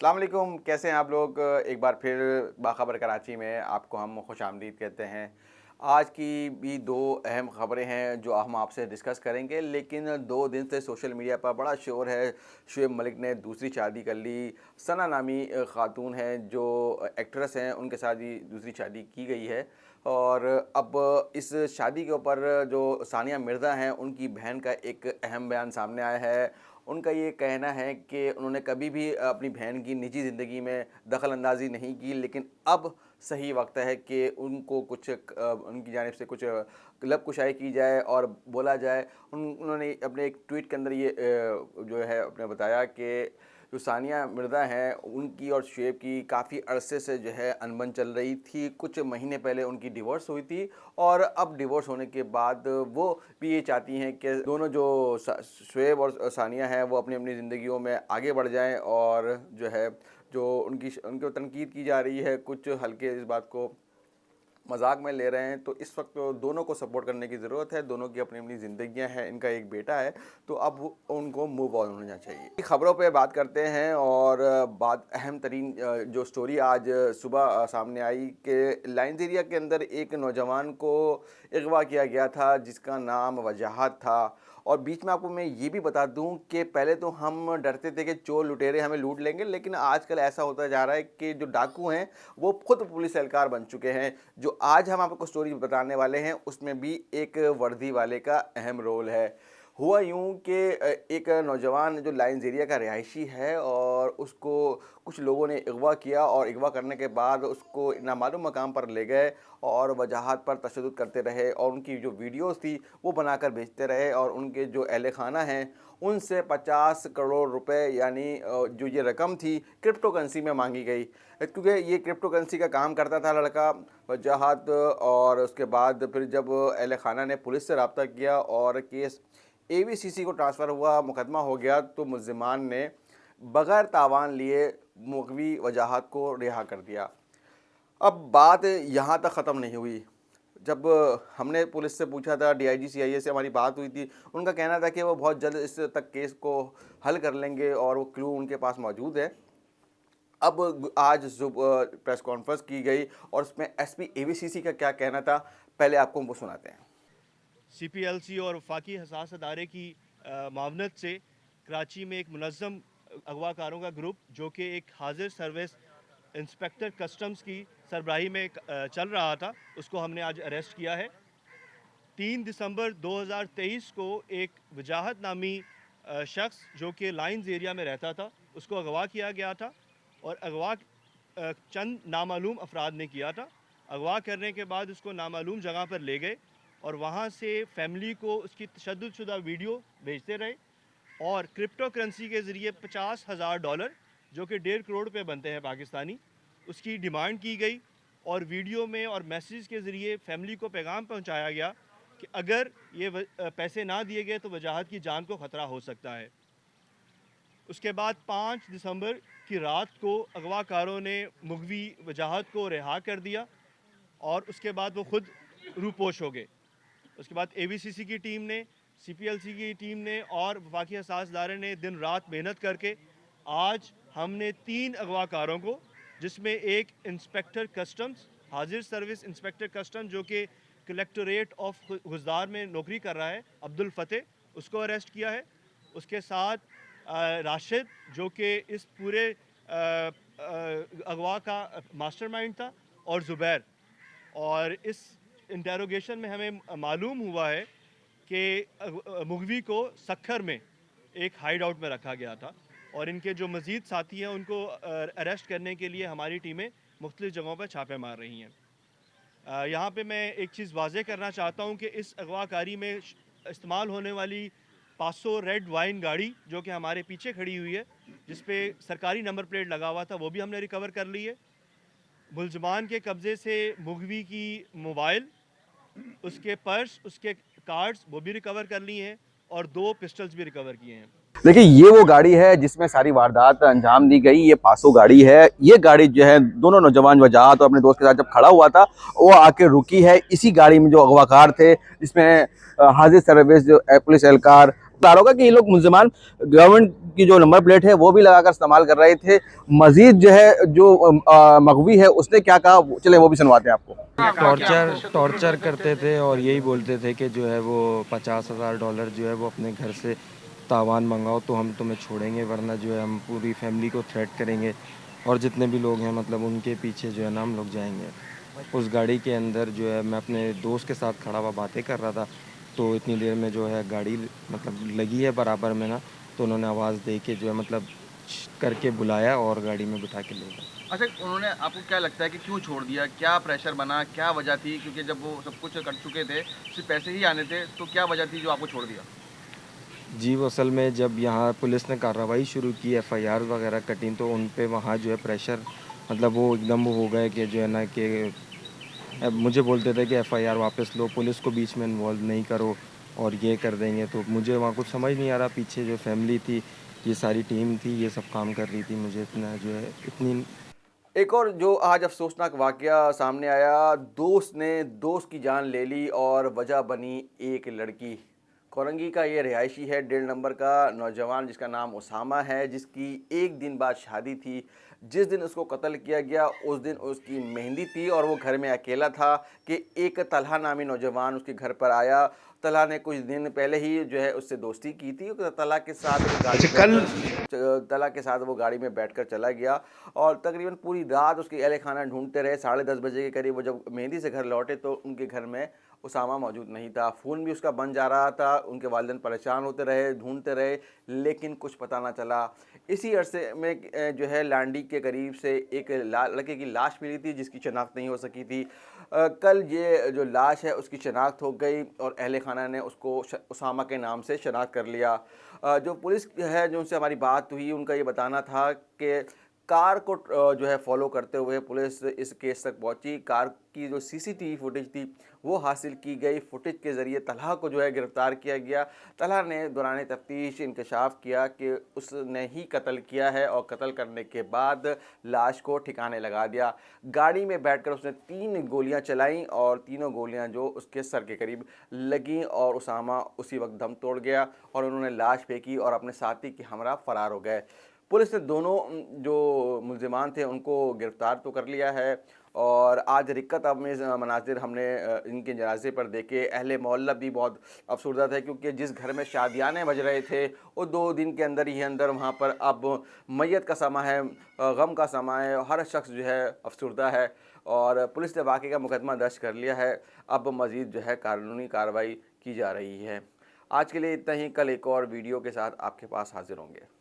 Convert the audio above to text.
अस्सलाम वालेकुम, कैसे हैं आप लोग। एक बार फिर बाखबर कराची में आपको हम खुश आमदीद कहते हैं। आज की भी दो अहम ख़बरें हैं जो हम आपसे डिस्कस करेंगे, लेकिन 2 दिन से सोशल मीडिया पर बड़ा शोर है। शुएब मलिक ने दूसरी शादी कर ली। सना नामी ख़ातून हैं जो एक्ट्रेस हैं, उनके साथ ही दूसरी शादी की गई है। और अब इस शादी के ऊपर जो सानिया मिर्ज़ा हैं, उनकी बहन का एक अहम बयान सामने आया है। उनका ये कहना है कि उन्होंने कभी भी अपनी बहन की निजी ज़िंदगी में दखल अंदाज़ी नहीं की, लेकिन अब सही वक्त है कि उनको कुछ उनकी जानिब से कुछ लब कुशाई की जाए और बोला जाए। उन्होंने अपने एक ट्वीट के अंदर ये जो है अपने बताया कि जो सानिया मिर्ज़ा हैं, उनकी और शुएब की काफ़ी अरसे से जो है अनबन चल रही थी। कुछ महीने पहले उनकी डिवोर्स हुई थी और अब डिवोर्स होने के बाद वो भी ये चाहती हैं कि दोनों जो शुएब और सानिया हैं वो अपनी अपनी ज़िंदगियों में आगे बढ़ जाएं। और जो है जो उनको तनकीद की जा रही है, कुछ हल्के इस बात को मजाक में ले रहे हैं, तो इस वक्त दोनों को सपोर्ट करने की ज़रूरत है। दोनों की अपनी अपनी ज़िंदगियां हैं, इनका एक बेटा है, तो अब उनको मूव ऑन होना चाहिए। खबरों पे बात करते हैं और बात अहम तरीन जो स्टोरी आज सुबह सामने आई कि लाइन्स एरिया के अंदर एक नौजवान को अगवा किया गया था जिसका नाम वजाहत था। और बीच में आपको मैं ये भी बता दूं कि पहले तो हम डरते थे कि चोर लुटेरे हमें लूट लेंगे, लेकिन आजकल ऐसा होता जा रहा है कि जो डाकू हैं वो खुद पुलिस एहलकार बन चुके हैं। जो आज हम आपको स्टोरी बताने वाले हैं उसमें भी एक वर्दी वाले का अहम रोल है। हुआ यूँ कि एक नौजवान जो लाइन्स एरिया का रिहायशी है और उसको कुछ लोगों ने अगवा किया और अगवा करने के बाद उसको नामालूम मकाम पर ले गए और वजाहत पर तशद्दुद करते रहे और उनकी जो वीडियोस थी वो बनाकर भेजते रहे। और उनके जो अहले खाना हैं उनसे 50 करोड़ रुपए यानी जो ये रकम थी क्रिप्टो करेंसी में मांगी गई, क्योंकि ये क्रिप्टो करेंसी का काम करता था लड़का वजाहत। और उसके बाद फिर जब अहले खाना ने पुलिस से रब्ता किया और केस AVCC को ट्रांसफ़र हुआ, मुकदमा हो गया, तो मुल्ज़िमान ने बग़ैर तावान लिए मुग़वी वजाहत को रिहा कर दिया। अब बात यहाँ तक ख़त्म नहीं हुई। जब हमने पुलिस से पूछा था, DIG CIA से हमारी बात हुई थी, उनका कहना था कि वो बहुत जल्द इस तक केस को हल कर लेंगे और वो क्लू उनके पास मौजूद है। अब आज प्रेस कॉन्फ्रेंस की गई और उसमें SP AVCC का क्या कहना था, पहले आपको वो सुनाते हैं। CPLC और वफाकी हसास अदारे की मावनत से कराची में एक मुनज़्ज़म अगवाकारों का ग्रुप जो कि एक हाजिर सर्विस इंस्पेक्टर कस्टम्स की सरबराही में चल रहा था, उसको हमने आज अरेस्ट किया है। 3 दिसंबर 2023 को एक वजाहत नामी शख्स जो कि लाइन्स एरिया में रहता था उसको अगवा किया गया था और अगवा चंद नामालूम अफराद ने किया था। अगवा करने के बाद उसको नामालूम जगह पर ले गए और वहाँ से फैमिली को उसकी तशद्दुदशुदा वीडियो भेजते रहे और क्रिप्टो करेंसी के ज़रिए $50,000 जो कि 1.5 करोड़ रुपये बनते हैं पाकिस्तानी, उसकी डिमांड की गई। और वीडियो में और मैसेज के ज़रिए फैमिली को पैगाम पहुँचाया गया कि अगर ये पैसे ना दिए गए तो वजाहत की जान को ख़तरा हो सकता है। उसके बाद 5 दिसंबर की रात को अगवाकारों ने मुग़वी वजाहत को रिहा कर दिया और उसके बाद वो ख़ुद रूपोश हो गए। उसके बाद AVCC की टीम ने, CPLC की टीम ने और वफाकी हसास अदारे ने दिन रात मेहनत करके आज हमने 3 अगवाकारों को, जिसमें एक इंस्पेक्टर कस्टम्स, हाजिर सर्विस इंस्पेक्टर कस्टम जो कि कलेक्टोरेट ऑफ गुजदार में नौकरी कर रहा है, अब्दुल फतेह, उसको अरेस्ट किया है। उसके साथ राशिद जो कि इस पूरे अगवा का मास्टरमाइंड था, और ज़ुबैर। और इस इंटेरोगेशन में हमें मालूम हुआ है कि मुग़वी को सखर में एक हाइड आउट में रखा गया था और इनके जो मज़ीद साथी हैं उनको अरेस्ट करने के लिए हमारी टीमें मुख्तलिफ़ जगहों पर छापे मार रही हैं। यहाँ पे मैं एक चीज़ वाज़ेह करना चाहता हूँ कि इस अगवाकारी में इस्तेमाल होने वाली 500 रेड वाइन गाड़ी जो कि हमारे पीछे खड़ी हुई है, जिस पे सरकारी नंबर प्लेट लगा हुआ था, वो भी हमने रिकवर कर ली है। मुल्ज़िमान के कब्ज़े से मुग़वी की मोबाइल, उसके पर्स, उसके कार्ड्स वो भी रिकवर कर लिए हैं और 2 पिस्टल्स भी रिकवर किए हैं। देखिए, ये वो गाड़ी है जिसमें सारी वारदात अंजाम दी गई। ये पासो गाड़ी है। ये गाड़ी जो है दोनों नौजवान वजाहत और अपने दोस्त के साथ जब खड़ा हुआ था वो आके रुकी है। इसी गाड़ी में जो अगवाकार थे, जिसमें हाजिर सर्विस जो पुलिस एहलकार बता रहा होगा कि ये लोग मुलजमान गवर्नमेंट की जो नंबर प्लेट है वो भी लगाकर इस्तेमाल कर रहे थे। मजीद जो है जो मगवी है उसने क्या कहा, चले वो भी सुनवाते हैं आपको। टॉर्चर करते थे और यही बोलते थे कि जो है वो $50,000 जो है वो अपने घर से तावान मंगाओ तो हम तुम्हें छोड़ेंगे, वरना जो है हम पूरी फैमिली को थ्रेट करेंगे और जितने भी लोग हैं मतलब उनके पीछे जो है ना हम लोग जाएंगे। उस गाड़ी के अंदर जो है मैं अपने दोस्त के साथ खड़ा हुआ बातें कर रहा था, तो इतनी देर में जो है गाड़ी मतलब लगी है बराबर में ना, तो उन्होंने आवाज़ दे के जो है मतलब करके बुलाया और गाड़ी में बिठा के ले गए। अच्छा, उन्होंने आपको क्या लगता है कि क्यों छोड़ दिया, क्या प्रेशर बना, क्या वजह थी? क्योंकि जब वो सब कुछ कर चुके थे, सिर्फ पैसे ही आने थे, तो क्या वजह थी जो आपको छोड़ दिया? जी, वो असल में जब यहाँ पुलिस ने कार्रवाई शुरू की, एफआईआर वगैरह कटी, तो उन पे वहाँ जो है प्रेशर मतलब वो एकदम वो हो गए कि जो है ना कि अब मुझे बोलते थे कि एफआईआर वापस लो, पुलिस को बीच में इन्वॉल्व नहीं करो और ये कर देंगे। तो मुझे वहाँ कुछ समझ नहीं आ रहा, पीछे जो फैमिली थी, ये सारी टीम थी, ये सब काम कर रही थी, मुझे इतना जो है इतनी एक और जो आज अफसोसनाक वाकया सामने आया, दोस्त ने दोस्त की जान ले ली और वजह बनी एक लड़की। कोरंगी का ये रिहायशी है, 1.5 नंबर का नौजवान जिसका नाम उसामा है, जिसकी एक दिन बाद शादी थी। जिस दिन उसको कत्ल किया गया उस दिन उसकी मेहंदी थी और वो घर में अकेला था कि एक तलहा नामी नौजवान उसके घर पर आया। तलहा ने कुछ दिन पहले ही जो है उससे दोस्ती की थी। तलहा के साथ वो गाड़ी तलहा के साथ वो गाड़ी में बैठकर चला गया और तकरीबन पूरी रात उसके अहल खाना ढूंढते रहे। 10:30 बजे के करीब वो जब मेहंदी से घर लौटे तो उनके घर में उसामा मौजूद नहीं था। फ़ोन भी उसका बंद जा रहा था। उनके वालिदैन परेशान होते रहे, ढूंढते रहे, लेकिन कुछ पता ना चला। इसी अरसे में जो है लांडी के करीब से एक लड़के की लाश मिली थी जिसकी शनाख्त नहीं हो सकी थी। कल ये जो लाश है उसकी शनाख्त हो गई और अहल खाना ने उसको उसामा के नाम से शनाख्त कर लिया। जो पुलिस है जो उनसे हमारी बात हुई, उनका ये बताना था कि कार को जो है फॉलो करते हुए पुलिस इस केस तक पहुंची। कार की जो सीसीटीवी फुटेज थी वो हासिल की गई। फुटेज के ज़रिए तलहा को जो है गिरफ़्तार किया गया। तलहा ने दौरान तफ्तीश इंकशाफ किया कि उसने ही कत्ल किया है और कत्ल करने के बाद लाश को ठिकाने लगा दिया। गाड़ी में बैठकर उसने 3 गोलियां चलाईं और तीनों गोलियां जो उसके सर के करीब लगीं और उसामा उसी वक्त दम तोड़ गया और उन्होंने लाश फेंकी और अपने साथी के हमरा फ़रार हो गए। पुलिस ने दोनों जो मुल्ज़िमान थे उनको गिरफ़्तार तो कर लिया है और आज रिक्कत आमेज़ मनाज़िर हमने इनके जनाज़े पर देखे। अहले मोहल्ला भी बहुत अफ़सरदा थे क्योंकि जिस घर में शादियाने बज रहे थे वो 2 दिन के अंदर ही अंदर वहाँ पर अब मैयत का समा है, गम का समा है। हर शख्स जो है अफ़सरदा है और पुलिस ने वाक़ई का मुकदमा दर्ज कर लिया है। अब मज़ीद जो है कानूनी कार्रवाई की जा रही है। आज के लिए इतना ही। कल एक और वीडियो के साथ आपके पास हाज़िर होंगे।